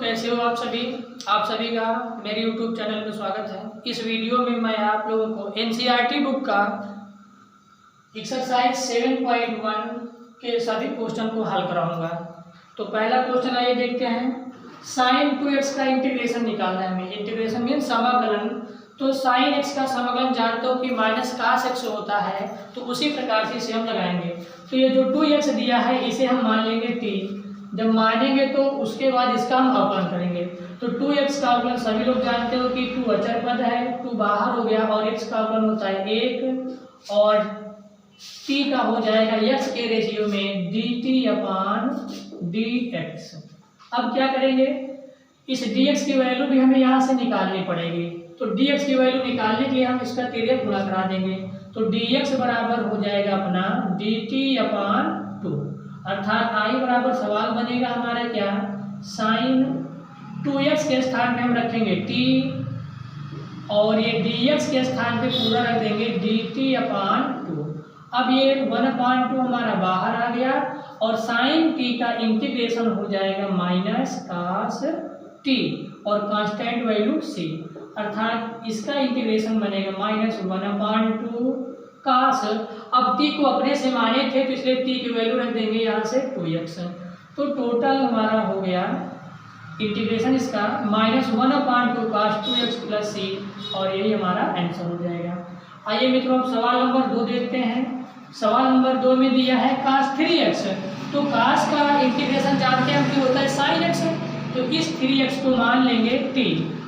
कैसे हो आप सभी का मेरे YouTube चैनल में स्वागत है। इस वीडियो में मैं आप लोगों को NCERT बुक का एक्सरसाइज 7.1 के सभी क्वेश्चन को हल कराऊंगा। तो पहला क्वेश्चन आइए देखते हैं। साइन 2x का इंटीग्रेशन निकालना है हमें। इंटीग्रेशन मीन समाकलन। तो साइन x का समाकलन जानते हो कि माइनस कास x होता है, तो उसी प्रकार से इसे हम लगाएंगे। तो ये जो 2x दिया है इसे हम मान लेंगे t। जब मानेंगे तो उसके बाद इसका हम अवकलन करेंगे। तो 2x का अवकलन सभी लोग जानते हो कि 2 अचर पद है, 2 बाहर हो गया और x का अवकलन होता है 1 और t का हो जाएगा x के रेशियो में dt/dx। अब क्या करेंगे, इस dx की वैल्यू भी हमें यहाँ से निकालनी पड़ेगी। तो dx की वैल्यू निकालने के लिए हम इसका तिर्यक गुणा करा देंगे। तो dx बराबर हो जाएगा अपना dt/2, अर्थात i बराबर सवाल बनेगा हमारा क्या, साइन 2x के स्थान पे हम रखेंगे t और ये dx के स्थान पे पूरा रख देंगे dt/2। अब ये 1/2 हमारा बाहर आ गया और साइन t का इंटीग्रेशन हो जाएगा माइनस कास t और कांस्टेंट वैल्यू c, अर्थात इसका इंटीग्रेशन बनेगा -1/2 कास। अब t को अपने से माने थे तो इसलिए t की वैल्यू रख देंगे यहाँ से 2x। तो टोटल हमारा हो गया इंटीग्रेशन इसका -1/2 कास 2x प्लस c और यही हमारा आंसर हो जाएगा। आइए मित्रों अब सवाल नंबर 2 देखते हैं। सवाल नंबर 2 में दिया है कास 3x। तो कास का इंटीग्रेशन जानते हैं कि होता है साइन x, तो इस 3x को मान लेंगे t।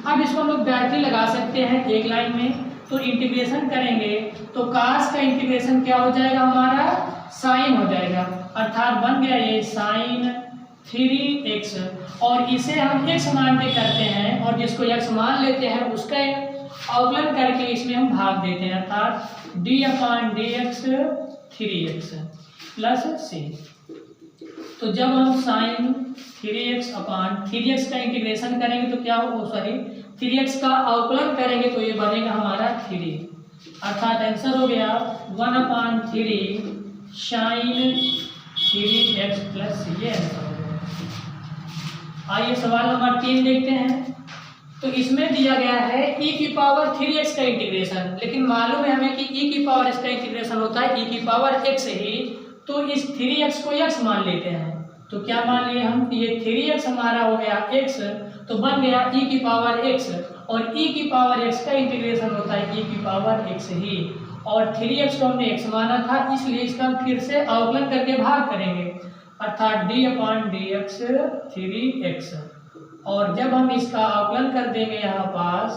अब इसको हम लोग डायरेक्टली लगा सकते हैं एक लाइन में। तो इंटीग्रेशन करेंगे तो कास का इंटीग्रेशन क्या हो जाएगा हमारा, साइन हो जाएगा, अर्थात बन गया ये साइन 3x। और इसे हम x मान के करते हैं और जिसको x मान लेते हैं उसका अवकलन करके इसमें हम भाग देते हैं, अर्थात d/dx 3x प्लस c। तो जब हम साइन 3x का इंटीग्रेशन करेंगे तो क्या हो, 3x का अवकलन करेंगे तो ये बनेगा हमारा 3, अर्थात आंसर हो गया 1/3 साइन 3x प्लस c, ये आंसर हो गया। आइए सवाल नंबर 3 देखते हैं। तो इसमें दिया गया है e3x का इंटीग्रेशन, लेकिन मालूम है हमें कि e का इंटीग्रेशन होता है e ही। तो इस 3x को x मान लेते हैं। तो क्या मान लिए हम, ये 3x हमारा हो गया x, तो बन गया e और e का इंटीग्रेशन होता है e ही। और 3x को हमने x माना था इसलिए इसका हम फिर से अवकलन करके भाग करेंगे, अर्थात d/dx 3x। और जब हम इसका अवकलन कर देंगे यहाँ पास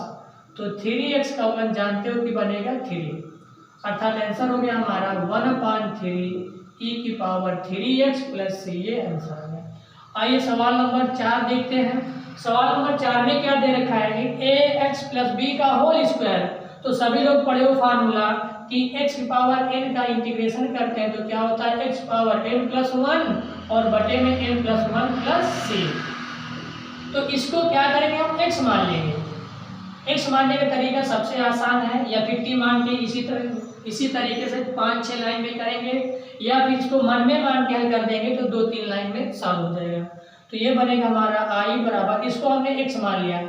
तो 3x का अवकलन जानते हो कि बनेगा 3, अर्थात आंसर हो गया हमारा 1/3 e3x प्लस c, ये आंसर है। आइए सवाल नंबर 4 देखते हैं। सवाल नंबर 4 में क्या दे रखा है कि ax प्लस b का होल स्क्वायर। तो सभी लोग पढ़े हो फार्मूला कि x⁴n का इंटीग्रेशन करते हैं तो क्या होता है x⁴n+1 और बटे में n+1 प्लस c। तो इसको क्या करेंगे, हम x मान लेंगे। x मानने का तरीका सबसे आसान है, या फिर t मान के इसी तरीके से 5-6 लाइन में करेंगे, या फिर इसको मन में मान के हल कर देंगे तो 2-3 लाइन में सॉल्व हो जाएगा। तो ये बनेगा हमारा i बराबर, इसको हमने x मान लिया,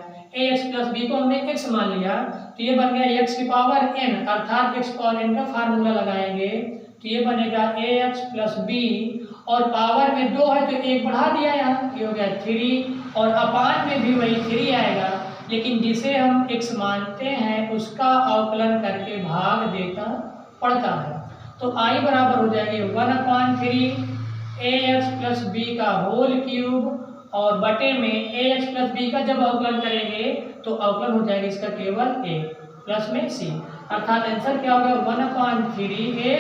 ax प्लस b को हमने x मान लिया, तो ये बन गया x⁴n, अर्थात x⁴n का फार्मूला लगाएंगे तो ये बनेगा ax प्लस b और पावर में 2 है तो 1 बढ़ा दिया यहाँ, ये हो गया 3 और अपान में भी वही 3 आएगा, लेकिन जिसे हम x मानते हैं उसका अवकलन करके भाग देता पड़ता है। तो i बराबर हो जाएगी 1/3 ax प्लस b का होल क्यूब और बटे में ax प्लस b का जब अवकलन करेंगे तो अवकलन हो जाएगा इसका केवल a प्लस में c, अर्थात आंसर क्या होगा 1/3 a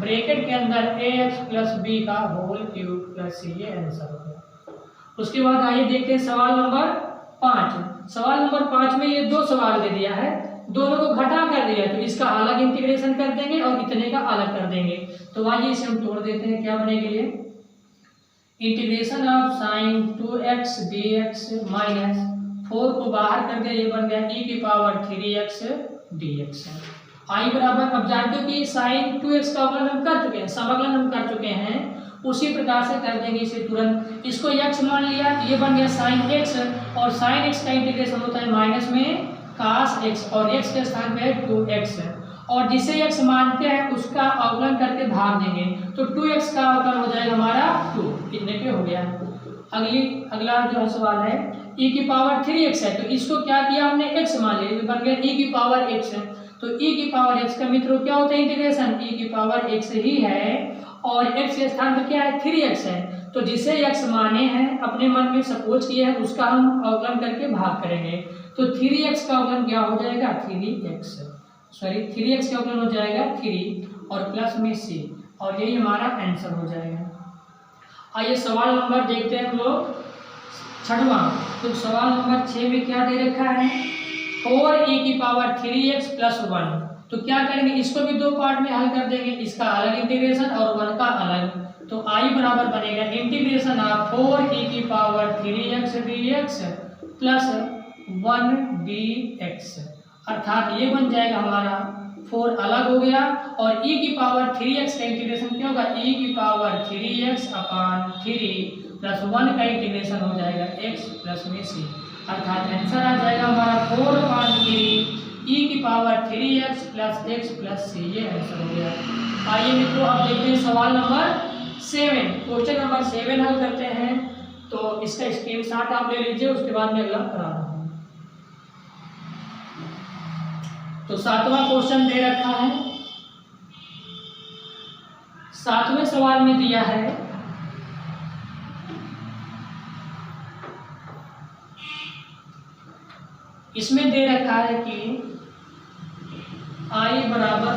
ब्रैकेट के अंदर ax प्लस b का होल क्यूब प्लस c, ये आंसर हो गया। उसके बाद आइए देखते हैं सवाल नंबर 5। सवाल नंबर 5 में ये 2 सवाल दे दिया है, दोनों को घटा कर दिया तो इसका अलग इंटीग्रेशन कर देंगे और इतने का अलग कर देंगे। तो आइए इसे हम तोड़ देते हैं, क्या बनेगा ये integration of sine 2x dx minus 4 को बाहर कर दिया, ये बन गया e3x dx। i बराबर, अब जानते हो कि साइन 2x का अवकलन हम कर चुके हैं, समाकलन हम कर चुके हैं, उसी प्रकार से कर देंगे इसे तुरंत। इसको x मान लिया, ये बन गया साइन x, और साइन x का इंटीग्रेशन होता है माइनस में cos x, और x के स्थान पे है 2x, और जिसे x मानते हैं उसका अवकलन करके भाग देंगे, तो 2x का अवकलन हो जाएगा हमारा 2, इतने पे हो गया। अगला जो है सवाल है e की पावर 3x है, तो इसको क्या किया हमने x मान लिया, तो बन गया e की पावर x है। तो e की पावर x का मित्रों क्या होता है इंटीग्रेशन, e की पावर x ही है, और x के स्थान पर क्या है 3x है, तो जिसे x माने हैं अपने मन में सपोज किए हैं उसका हम अवकलन करके भाग करेंगे, तो 3x का अवकलन क्या हो जाएगा 3x का अवकलन हो जाएगा 3 और प्लस में c, और यही हमारा आंसर हो जाएगा। आइए सवाल नंबर देखते हैं हम लोग 6वां। तो सवाल नंबर 6 में क्या दे रखा है 4e की पावर 3x प्लस 1। तो क्या करेंगे, इसको भी दो पार्ट में हल कर देंगे, इसका अलग इंटीग्रेशन और 1 का अलग। तो i बराबर बनेगा इंटीग्रेशन ऑफ 4e की power 3x dx plus 1 dx, अर्थात ये बन जाएगा हमारा 4 अलग हो गया, और e की पावर 3x का इंटीग्रेशन क्या होगा, e की पावर 3x अपान 3 प्लस 1 का इंटीग्रेशन हो जाएगा x प्लस में c, अर्थात आंसर आ जाएगा हमारा 4 अपान 3 e की power 3x plus x plus c, ये आंसर हो गया। आइए मित्रों अब देखते हैं सवाल नंबर 7। क्वेश्चन नंबर 7 हल करते हैं, तो इसका स्क्रीनशॉट आप ले लीजिए, उसके बाद में अगला करा रहा हूँ। तो 7वां क्वेश्चन दे रखा है, 7वें सवाल में दिया है इसमें दे रखा है कि i बराबर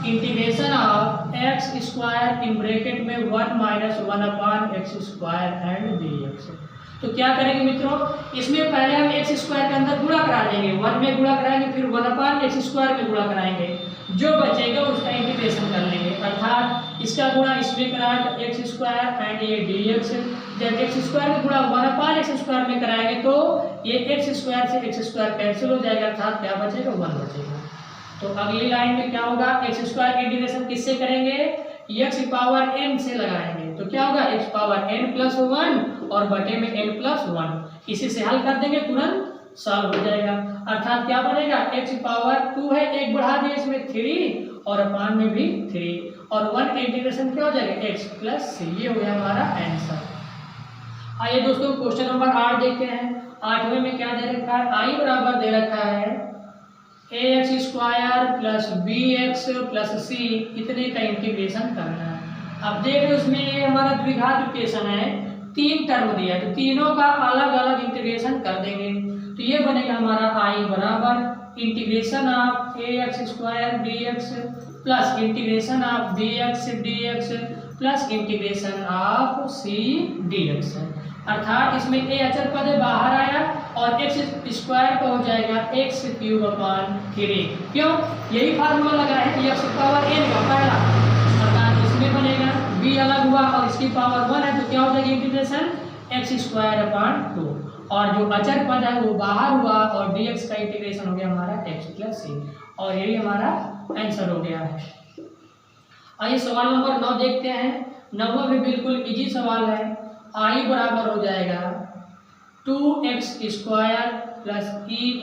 integration of x square in bracket में 1 minus 1 upon x square and dx। तो क्या करेंगे मित्रों, इसमें पहले हम एक्स स्क्वायर के अंदर गुणा करा देंगे, 1 में गुणा कराएंगे, फिर 1 अपान एक्स स्क्वायर में गुणा कराएंगे, जो बचेगा उसका इंटीग्रेशन कर लेंगे, अर्थात इसका गुणा इसमें कराएंगे एक्स स्क्वायर एंड ये dx। जब एक्स स्क्वायर में गुणा 1 अपान एक्स स्क्वायर में कराएंगे तो ये एक्स स्क्वायर से एक्स स्क्वायर कैंसिल हो जाएगा, अर्थात क्या बचेगा 1 बचेगा। तो अगली लाइन में क्या होगा, एक्स स्क्वायर का इंटीग्रेशन किससे करेंगे, एक्स पावर n से लगाएंगे, तो क्या होगा एक्स पावर n प्लस 1 और बटे में n प्लस 1, इसी से हल कर देंगे, तुरंत सॉल्व हो जाएगा, अर्थात क्या बनेगा एक्स पावर 2 है, एक बढ़ा दिया इसमें 3 और अपान में भी 3, और 1 का इंटीग्रेशन क्या हो जाएगा एक्स प्लस c, ये हो गया हमारा आंसर। आइए दोस्तों क्वेश्चन नंबर 8 देखते हैं। 8वें में क्या दे रखा है, i बराबर दे रखा है ax square plus bx plus c, इतने का इंटीग्रेशन करना है। अब देख रहे उसमें ये हमारा द्विघात इक्वेशन है, 3 टर्म दिया है, तो तीनों का अलग अलग इंटीग्रेशन कर देंगे, तो ये बनेगा हमारा i बराबर integration of ax square dx plus integration of bx dx plus integration of c dx, अर्थात इसमें a अचर पद बाहर आया और x स्क्वायर का हो जाएगा x क्यूब अपान 3, क्यों, यही फार्मूला लगा है x पावर n का पहला, अर्थात इसमें बनेगा b अलग हुआ और इसकी पावर 1 है, तो क्या हो जाएगा इंटीग्रेशन x स्क्वायर अपान 2, और जो अचर पद है वो बाहर हुआ और dx का इंटीग्रेशन हो गया हमारा x प्लस c, और यही हमारा आंसर हो गया है। आइए सवाल नंबर 9 देखते हैं। 9वां भी बिल्कुल इजी सवाल है, i बराबर हो जाएगा 2x square plus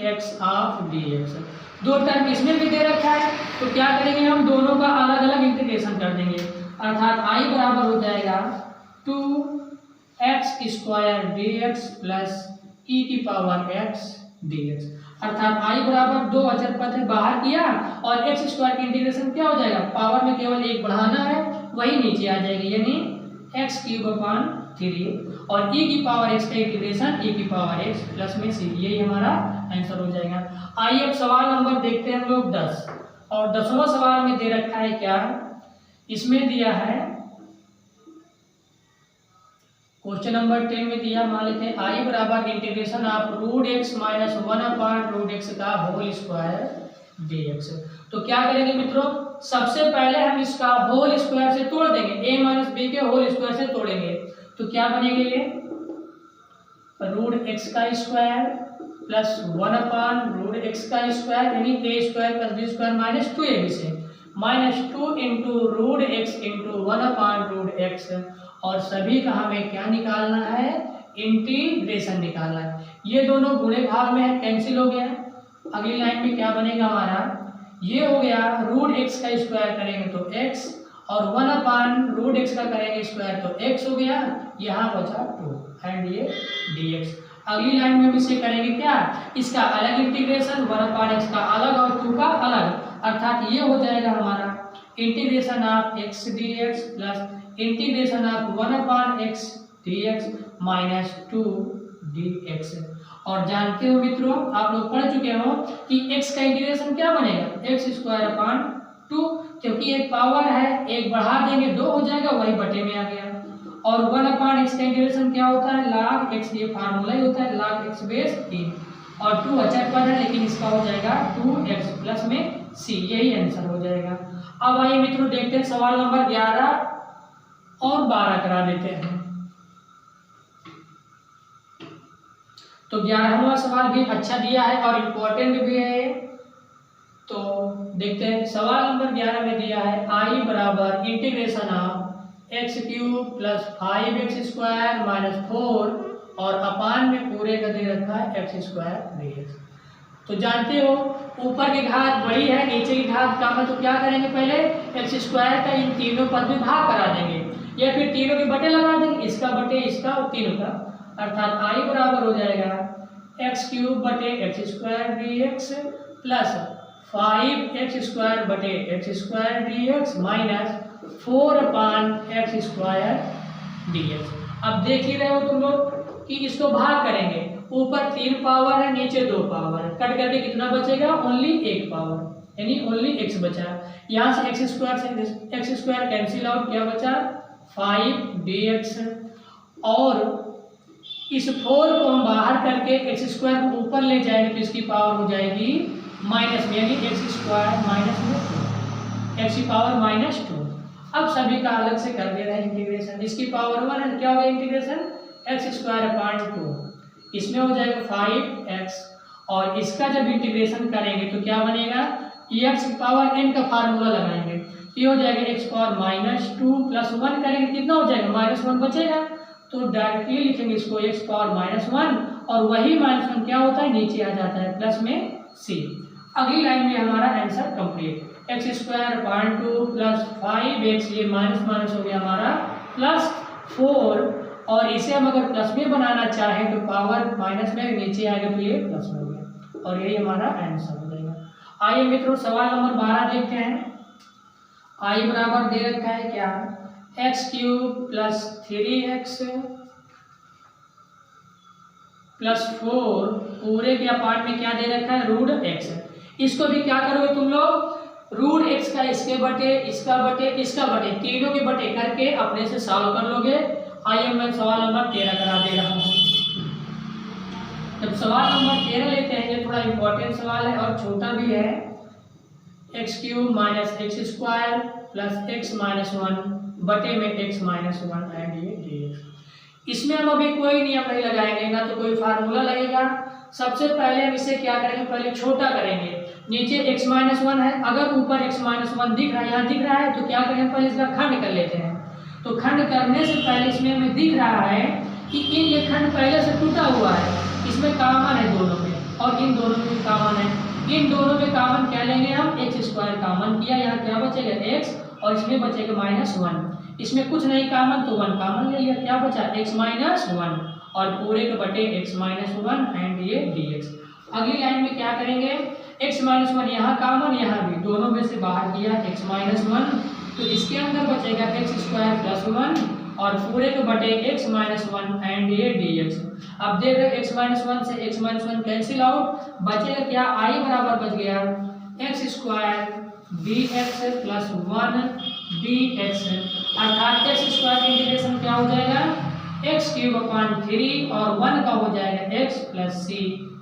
ex of dx, दो टर्म इसमें भी दे रखा है, तो क्या करेंगे हम दोनों का अलग अलग इंटीग्रेशन कर देंगे, अर्थात i बराबर हो जाएगा 2x square dx plus e की पावर x dx, अर्थात i बराबर दो अचर पद है बाहर किया और x स्क्वायर की इंटीग्रेशन क्या हो जाएगा, पावर में केवल एक बढ़ाना है, वही नीचे आ जाएगी, यानी x क्यूब अपान 3 और e की पावर x का इंटीग्रेशन e की पावर x प्लस में c, यही हमारा आंसर हो जाएगा। आइए अब सवाल नंबर देखते हैं हम लोग 10, और 10वां सवाल में दे रखा है क्या, इसमें दिया है क्वेश्चन नंबर 10 में दिया, मान लेते हैं i बराबर integration of root x minus 1 upon root x का होल स्क्वायर dx। तो क्या करेंगे मित्रों, सबसे पहले हम इसका होल स्क्वायर से तोड़ देंगे, a माइनस बी के होल स्क्वायर से तोड़ेंगे, तो क्या बनेगा ये रूट x का square plus 1 upon root x का स्क्वायर, यानी a square plus b square minus 2ab से, -2 into root x into 1/√x, और सभी का हमें क्या निकालना है, इंटीग्रेशन निकालना है। ये दोनों गुणे भाग में है, कैंसिल हो गया। अगली लाइन में क्या बनेगा हमारा, ये हो गया √x का स्क्वायर करेंगे तो x, और 1/√x का करेंगे स्क्वायर तो x हो गया, यहाँ बचा 2 एंड ये dx। अगली लाइन में हम इसे करेंगे क्या, इसका अलग इंटीग्रेशन, 1/x का अलग और 2 का अलग, अर्थात ये हो जाएगा हमारा integration of x dx plus integration of 1/x dx minus 2 dx। और जानते हो मित्रों, आप लोग पढ़ चुके हो कि x का इंटीग्रेशन क्या बनेगा, x²/2, क्योंकि एक पावर है, एक बढ़ा देंगे 2 हो जाएगा, वही बटे में आ गया। और 1/x का इंटीग्रेशन क्या होता है, log x, ये फार्मूला ही होता है log x बेस 3, और 2 अचर पद है लेकिन इसका हो जाएगा 2x प्लस में c, यही आंसर हो जाएगा। अब आइए मित्रों देखते हैं सवाल नंबर 11 और 12 करा देते हैं। तो 11वां सवाल भी अच्छा दिया है और इम्पोर्टेंट भी है। तो देखते हैं सवाल नंबर 11 में दिया है i बराबर integration of x³ plus 5x² minus 4, और अपान में पूरे का दे रखा है x² dx। तो जानते हो ऊपर की घात बड़ी है, नीचे की घात कम है, तो क्या करेंगे, पहले x² का इन तीनों पद में भाग करा देंगे, या फिर तीनों के बटे लगा देंगे, इसका बटे इसका और तीनों का, अर्थात i बराबर हो जाएगा x³ बटे x² dx प्लस 5x² बटे x² dx minus 4/x² dx। अब देख ही रहे हो तुम लोग कि इसको भाग करेंगे, ऊपर 3 पावर है, नीचे 2 पावर है, कट करके कितना बचेगा, ओनली 1 पावर, यानी ओनली x बचा। यहाँ से x² से x² कैंसिल आउट, क्या बचा 5 dx, और इस 4 को हम बाहर करके x² को ऊपर ले जाएंगे तो इसकी पावर हो जाएगी माइनस में, यानी x² माइनस में 2, x की पावर -2। अब सभी का अलग से कर दे रहे हैं इंटीग्रेशन, इसकी पावर 1 है, क्या हो गया इंटीग्रेशन x²/2, इसमें हो जाएगा 5x, और इसका जब इंटीग्रेशन करेंगे तो क्या बनेगा, x की पावर n का फार्मूला लगाएंगे, ये हो जाएगा x पावर -2 प्लस 1 करेंगे कितना हो जाएगा, -1 बचेगा, तो डायरेक्टली लिखेंगे इसको x पावर -1, और वही -1 क्या होता है, नीचे आ जाता है प्लस में c। अगली लाइन में हमारा answer complete, x²/2 plus 5x, ये माइनस हो गया हमारा प्लस 4, और इसे हम अगर प्लस में बनाना चाहें तो पावर माइनस में नीचे आएगा तो ये प्लस में हो गया, और यही हमारा आंसर हो जाएगा। आइए मित्रों सवाल नंबर 12 देखते हैं। i बराबर दे रखा है क्या, x³ प्लस 3x प्लस 4 पूरे के पार्ट में क्या दे रखा है, √x। इसको भी क्या करोगे तुम लोग, √x का इसके बटे, इसका बटे, इसका बटे, तीनों के बटे करके अपने से सॉल्व कर लोगे। आइए मैं सवाल नंबर 13 करा दे रहा हूँ। जब सवाल नंबर 13 लेते हैं, ये थोड़ा इंपॉर्टेंट सवाल है और छोटा भी है, x³ minus x² plus x minus 1 बटे में x माइनस 1 एंड ये dx। इसमें हम अभी कोई नियम नहीं लगाएंगे, ना तो कोई फार्मूला लगेगा। सबसे पहले हम इसे क्या करेंगे, पहले छोटा करेंगे, नीचे x माइनस 1 है, अगर ऊपर x माइनस 1 दिख रहा है, यहाँ दिख रहा है, तो क्या करेंगे, पहले इसका खंड कर लेते हैं। तो खंड करने से पहले इसमें हमें दिख रहा है कि ये खंड पहले से टूटा हुआ है, इसमें कॉमन है दोनों में, और इन दोनों में कॉमन है, इन दोनों में कॉमन क्या लेंगे हम, x² कॉमन किया, यहाँ क्या बचेगा x, और इसमें बचेगा -1, इसमें कुछ नहीं कॉमन तो 1 कॉमन ले लिया, क्या बचा x माइनस 1, और पूरे के बटे x माइनस 1 एंड ये dx। अगली लाइन में क्या करेंगे, x माइनस 1 यहाँ कॉमन, यहाँ भी, दोनों में से बाहर किया x माइनस 1, तो इसके अंदर बचेगा x² प्लस 1 और पूरे के बटे x माइनस 1 एंड ये dx। अब देख रहे x माइनस 1 से x माइनस 1 कैंसिल आउट, बचेगा क्या, i बराबर बच गया x² dx प्लस 1 dx, अर्थात x² इंटीग्रेशन क्या हो जाएगा, x³/3 और 1 का हो जाएगा x प्लस c।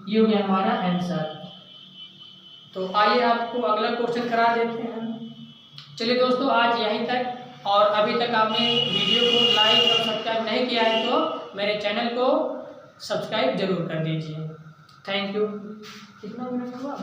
ये हो गया हमारा आंसर। तो आइए आपको अगला क्वेश्चन करा देते हैं। चलिए दोस्तों आज यहीं तक, और अभी तक आपने वीडियो को लाइक और सब्सक्राइब नहीं किया है तो मेरे चैनल को सब्सक्राइब जरूर कर दीजिए। Thank you. कितना मिनट हुआ?